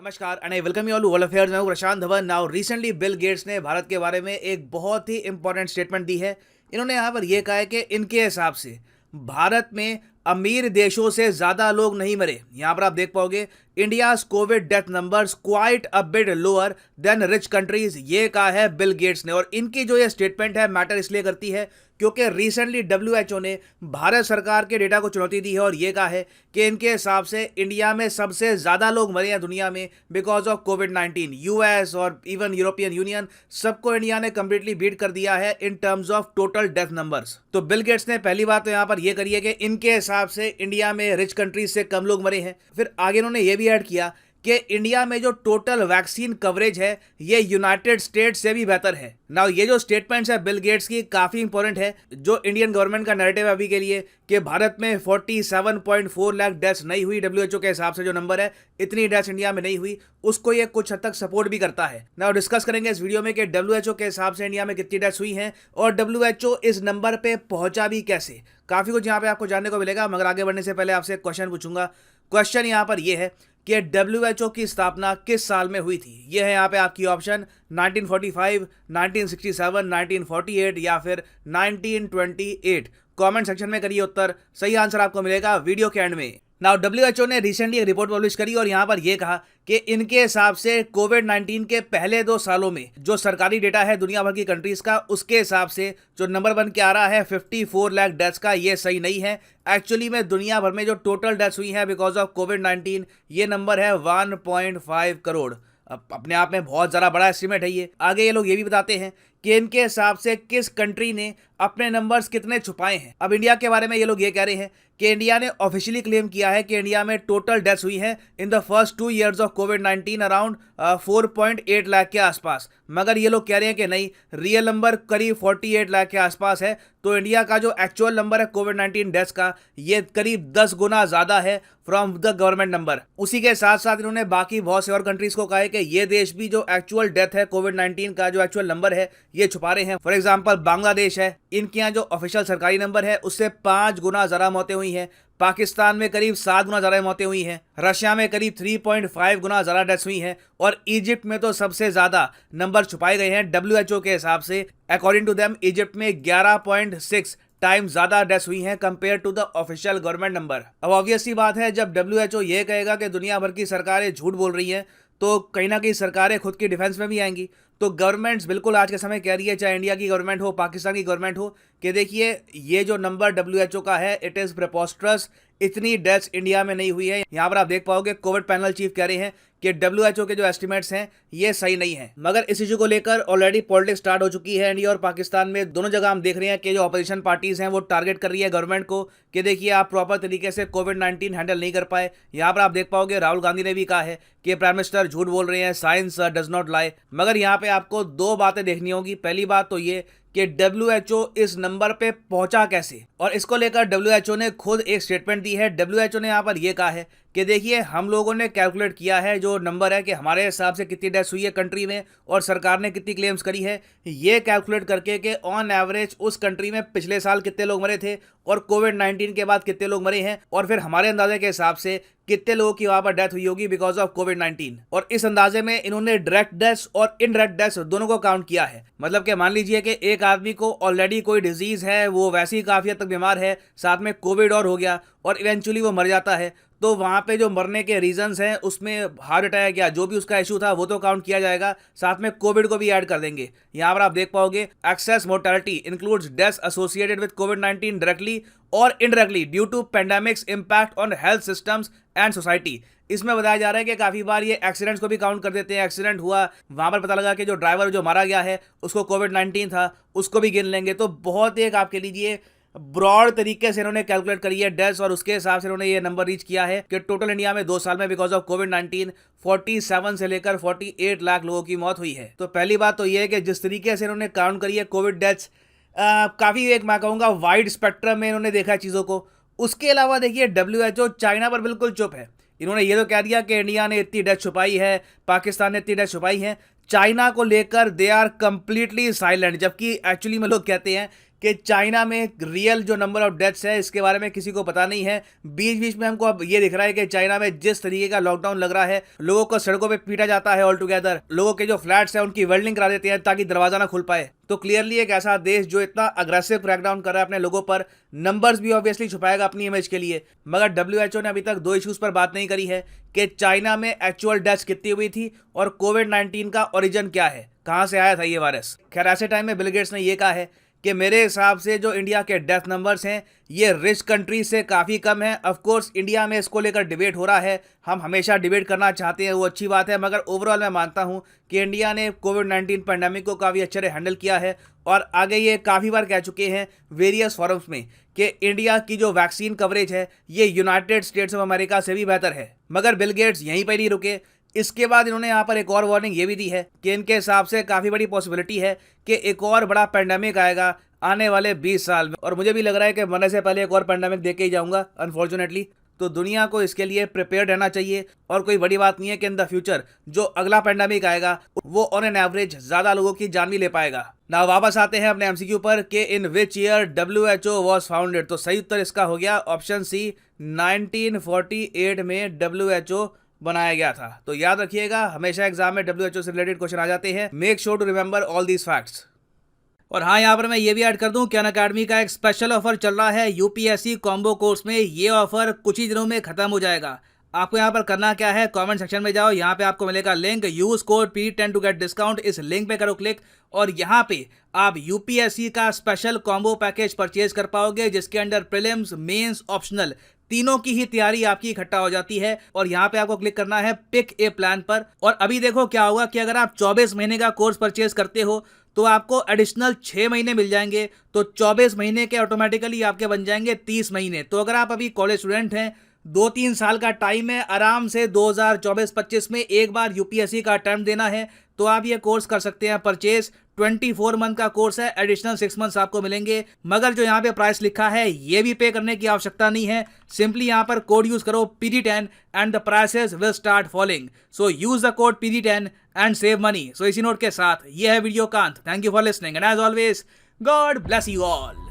नमस्कार and I welcome you all world affairs. मैं हूं Prashant Dhawan. Now recently Bill Gates ने भारत के बारे में एक बहुत ही इंपॉर्टेंट स्टेटमेंट दी है। इन्होंने यहां पर यह कहा है कि इनके हिसाब से भारत में अमीर देशों से ज्यादा लोग नहीं मरे। यहां पर आप देख पाओगे India's Covid death numbers quite a bit lower than rich countries, ये कहा है बिल गेट्स ने। और इनकी जो ये स्टेटमेंट है मैटर इसलिए करती है क्योंकि रिसेंटली डब्ल्यूएचओ ने भारत सरकार के डेटा को चुनौती दी है और ये कहा है कि इनके हिसाब से इंडिया में सबसे ज्यादा लोग मरे हैं दुनिया में बिकॉज ऑफ कोविड-19। यूएस और इवन यूरोपियन यूनियन सबको इंडिया ने कंप्लीटली बीट कर दिया है in terms of total death numbers. तो बिल गेट्स ने पहली बात तो यहां पर यह करी है कि इनके हिसाब से इंडिया में रिच कंट्रीज से कम लोग मरे हैं। फिर आगे इन्होंने यह भी ऐड किया कि इंडिया में जो टोटल वैक्सीन कवरेज है ये यूनाइटेड स्टेट्स से भी बेहतर है। नाउ ये जो स्टेटमेंट्स है बिल गेट्स की काफी इंपॉर्टेंट है। जो इंडियन गवर्नमेंट का नैरेटिव है अभी के लिए कि भारत में 47.4 लाख डेथ्स नहीं हुई, डब्ल्यूएचओ के हिसाब से जो नंबर है इतनी डेथ्स इंडिया में नहीं हुई, उसको ये कुछ हद तक सपोर्ट भी करता है। नाउ डिस्कस करेंगे इस वीडियो में कि डब्ल्यूएचओ के हिसाब से इंडिया में कितनी डेथ्स हुई हैं और डब्ल्यूएचओ इस नंबर पे पहुंचा भी कैसे। काफी कुछ यहाँ पे आपको जानने को मिलेगा, मगर आगे बढ़ने से पहले आपसे एक क्वेश्चन पूछूंगा। क्वेश्चन यहाँ पर यह है कि डब्ल्यूएचओ की स्थापना किस साल में हुई थी। यह है यहाँ पे आपकी ऑप्शन 1945, 1967, 1948 या फिर 1928। कमेंट सेक्शन में करिए उत्तर, सही आंसर आपको मिलेगा वीडियो के एंड में। नाउ डब्ल्यूएचओ ने रिसेंटली एक रिपोर्ट पब्लिश करी और यहां पर यह कहा कि इनके हिसाब से कोविड-19 के पहले 2 सालों में जो सरकारी डेटा है दुनिया भर की कंट्रीज का, उसके हिसाब से जो नंबर बन के आ रहा है 54 लाख डेथ्स का, ये सही नहीं है। एक्चुअली में दुनिया भर में जो टोटल डेथ्स हुई है बिकॉज ऑफ कोविड-19 ये नंबर है 1.5 करोड़। अब अपने आप में बहुत ज़्यादा बड़ा एस्टिमेट है ये। आगे ये लोग ये भी बताते हैं कि इनके हिसाब से किस कंट्री ने अपने नंबर्स कितने छुपाए हैं। अब इंडिया के बारे में ये लोग ये कह रहे हैं कि इंडिया ने ऑफिशियली क्लेम किया है कि इंडिया में टोटल डेथ्स हुई हैं in the first 2 years of covid around 4.8 lakh के आसपास। मगर ये लोग कह रहे हैं कि नहीं, रियल नंबर करीब 48 लाख के आसपास है। तो इंडिया का जो एक्चुअल नंबर है कोविड-19 डेथ्स का ये करीब 10 गुना ज़्यादा है फ्रॉम द गवर्नमेंट नंबर। उसी के साथ साथ इन्होंने बाकी बहुत से और कंट्रीज को कहा है कि ये देश भी जो एक्चुअल डेथ है कोविड-19 का जो एक्चुअल नंबर है ये छुपा रहे हैं। फॉर एग्जाम्पल बांग्लादेश है, इनके यहाँ जो ऑफिशियल सरकारी नंबर है उससे 5 गुना ज़्यादा मौतें हुई हैं। पाकिस्तान में करीब 7 गुना ज़्यादा मौतें हुई हैं। रशिया में करीब 3.5 गुना ज़्यादा डेथ्स हुई हैं और इजिप्ट में तो सबसे ज़्यादा नंबर छुपाए गए हैं डब्ल्यूएचओ के हिसाब से। अकॉर्डिंग टू देम इजिप्ट में 11.6 टाइम ज्यादा डेथ्स हुई हैं compare to the official government number. अब ऑब्वियस सी बात है, जब डब्ल्यूएचओ ये कहेगा कि दुनिया भर की सरकारें झूठ बोल रही हैं तो कहीं ना कहीं सरकारें खुद की डिफेंस में भी आएंगी। तो गवर्नमेंट्स बिल्कुल आज के समय कह रही है, चाहे इंडिया की गवर्नमेंट हो पाकिस्तान की गवर्नमेंट हो, कि देखिए ये जो नंबर डब्ल्यूएचओ का है इट इज़ प्रेपोस्ट्रस, इतनी डेथ्स इंडिया में नहीं हुई है। यहाँ पर आप देख पाओगे कोविड पैनल चीफ कह रहे हैं कि डब्ल्यूएचओ के जो एस्टिमेट्स हैं ये सही नहीं है। मगर इस इशू को लेकर ऑलरेडी पॉलिटिक्स स्टार्ट हो चुकी है। इंडिया और पाकिस्तान में दोनों जगह हम देख रहे हैं कि जो अपोजिशन पार्टीज हैं वो टारगेट कर रही है गवर्नमेंट को कि देखिए आप प्रॉपर तरीके से कोविड-19 हैंडल नहीं कर पाए। यहाँ पर आप देख पाओगे राहुल गांधी ने भी कहा है कि प्राइम मिनिस्टर झूठ बोल रहे हैं, साइंस डज नॉट लाई। मगर यहाँ पे आपको 2 बातें देखनी होगी। पहली बात तो ये कि डब्ल्यूएचओ इस नंबर पे पहुंचा कैसे, और इसको लेकर डब्ल्यूएचओ ने खुद एक स्टेटमेंट दी है। डब्ल्यूएचओ ने यहाँ पर यह कहा है कि देखिए हम लोगों ने कैलकुलेट किया है जो नंबर है कि हमारे हिसाब से कितनी डेथ्स हुई है कंट्री में और सरकार ने कितनी क्लेम्स करी है, ये कैलकुलेट करके कि ऑन एवरेज उस कंट्री में पिछले साल कितने लोग मरे थे और कोविड-19 के बाद कितने लोग मरे हैं, और फिर हमारे अंदाजे के हिसाब से कितने लोगों की वहां पर डेथ हुई होगी बिकॉज ऑफ कोविड-19। और इस अंदाजे में इन्होंने डायरेक्ट डेथ्स और इनडायरेक्ट डेथ्स दोनों को काउंट किया है। मतलब कि मान लीजिए कि एक आदमी को ऑलरेडी कोई डिजीज है, वो वैसे ही काफी हद तक बीमार है, साथ में कोविड और हो गया और इवेंचुअली वो मर जाता है, तो वहाँ पे जो मरने के रीजंस हैं उसमें हार्ट अटैक या जो भी उसका इशू था वो तो काउंट किया जाएगा, साथ में कोविड को भी ऐड कर देंगे। यहाँ पर आप देख पाओगे excess mortality includes deaths associated with कोविड-19 डायरेक्टली और indirectly due to pandemics impact on health systems and society. इसमें बताया जा रहा है कि काफी बार ये एक्सीडेंट्स को भी काउंट कर देते हैं। एक्सीडेंट हुआ, वहां पर पता लगा कि जो ड्राइवर जो मारा गया है उसको कोविड-19 था, उसको भी गिन लेंगे। तो बहुत एक आप कह लीजिए ब्रॉड तरीके से इन्होंने कैलकुलेट करी है डेथ्स और उसके हिसाब से इन्होंने ये नंबर रीच किया है कि टोटल इंडिया में 2 साल में बिकॉज ऑफ कोविड-19 47 से लेकर 48 लाख लोगों की मौत हुई है। तो पहली बात तो ये है कि जिस तरीके से इन्होंने काउंट करी है कोविड डेथ्स, काफी एक मैं कहूँगा वाइड स्पेक्ट्रम में इन्होंने देखा है चीज़ों को। उसके अलावा देखिए डब्ल्यूएचओ चाइना पर बिल्कुल चुप है। इन्होंने ये तो कह दिया कि इंडिया ने इतनी डेथ छुपाई है, पाकिस्तान ने इतनी डेथ छुपाई है, चाइना को लेकर दे आर कंप्लीटली साइलेंट। जबकि एक्चुअली में लोग कहते हैं कि चाइना में रियल जो नंबर ऑफ डेथ्स है इसके बारे में किसी को पता नहीं है। बीच बीच में हमको अब ये दिख रहा है कि चाइना में जिस तरीके का लॉकडाउन लग रहा है, लोगों को सड़कों पे पीटा जाता है ऑल टुगेदर, लोगों के जो फ्लैट्स हैं उनकी वेल्डिंग करा देते हैं ताकि दरवाजा ना खुल पाए। तो क्लियरली एक ऐसा देश जो इतना अग्रेसिव क्रैकडाउन कर रहा है अपने लोगों पर, नंबर्स भी ऑब्वियसली छुपाएगा अपनी इमेज के लिए। मगर WHO ने अभी तक 2 इश्यूज पर बात नहीं करी है कि चाइना में एक्चुअल डेथ्स कितनी हुई थी और कोविड-19 का ओरिजिन क्या है, कहां से आया था ये वायरस। खैर ऐसे टाइम में बिल गेट्स ने यह कहा है कि मेरे हिसाब से जो इंडिया के डेथ नंबर्स हैं ये रिच कंट्रीज से काफ़ी कम है। ऑफ कोर्स इंडिया में इसको लेकर डिबेट हो रहा है, हम हमेशा डिबेट करना चाहते हैं, वो अच्छी बात है, मगर ओवरऑल मैं मानता हूं कि इंडिया ने कोविड-19 पैंडेमिक को काफ़ी अच्छे से हैंडल किया है। और आगे ये काफ़ी बार कह चुके हैं वेरियस फॉरम्स में कि इंडिया की जो वैक्सीन कवरेज है ये यूनाइटेड स्टेट्स ऑफ अमेरिका से भी बेहतर है। मगर बिल गेट्स यहीं पर नहीं रुके, इसके बाद इन्होंने यहाँ पर एक और वार्निंग ये भी दी है कि इनके हिसाब से काफ़ी बड़ी पॉसिबिलिटी है कि एक और बड़ा पैंडेमिक आएगा आने वाले 20 साल में। और मुझे भी लग रहा है कि मरने से पहले एक और पैंडेमिक देख के ही जाऊंगा अनफॉर्चुनेटली। तो दुनिया को इसके लिए प्रिपेयर रहना चाहिए। और कोई बड़ी बात नहीं है कि इन द फ्यूचर जो अगला पैंडेमिक आएगा वो ऑन एन एवरेज ज़्यादा लोगों की जान भी ले पाएगा ना। वापस आते हैं अपने MCQ पर कि in which year WHO was founded. तो सही उत्तर इसका हो गया ऑप्शन सी, 1948 में WHO बनाया गया था। तो याद रखिएगा हमेशा एग्जाम में WHO से रिलेटेड क्वेश्चन आ जाते हैं। Make sure to remember all these facts. और हाँ, यहाँ पर मैं ये भी ऐड कर दूं कि अनअकैडमी का एक स्पेशल ऑफर चल रहा है UPSC कॉम्बो कोर्स में। ये ऑफर कुछ ही दिनों में खत्म हो जाएगा। आपको यहाँ पर करना क्या है, कमेंट सेक्शन में जाओ, यहाँ पे आपको मिलेगा link, use code PD10 to get discount. इस लिंक पे करो क्लिक और यहाँ पे आप UPSC का स्पेशल कॉम्बो पैकेज परचेज कर पाओगे जिसके अंडर प्रीलिम्स, मेंस, ऑप्शनल तीनों की ही तैयारी आपकी इकट्ठा हो जाती है। और यहाँ पे आपको क्लिक करना है पिक ए प्लान पर। और अभी देखो क्या होगा कि अगर आप 24 महीने का कोर्स परचेज करते हो तो आपको एडिशनल 6 महीने मिल जाएंगे। तो 24 महीने के ऑटोमेटिकली आपके बन जाएंगे 30 महीने। तो अगर आप अभी कॉलेज स्टूडेंट हैं, 2-3 साल का टाइम है, आराम से 2024-25 में एक बार UPSC का अटेम्प्ट देना है तो आप ये कोर्स कर सकते हैं परचेज। 24 मंथ का कोर्स है, एडिशनल 6 मंथ्स आपको मिलेंगे। मगर जो यहाँ पे प्राइस लिखा है ये भी पे करने की आवश्यकता नहीं है। सिंपली यहाँ पर कोड यूज करो PD10 and the prices will start falling. So use the code PD10 and save money. So इसी नोट के साथ ये है वीडियो का अंत। Thank you for listening and as always God bless you all.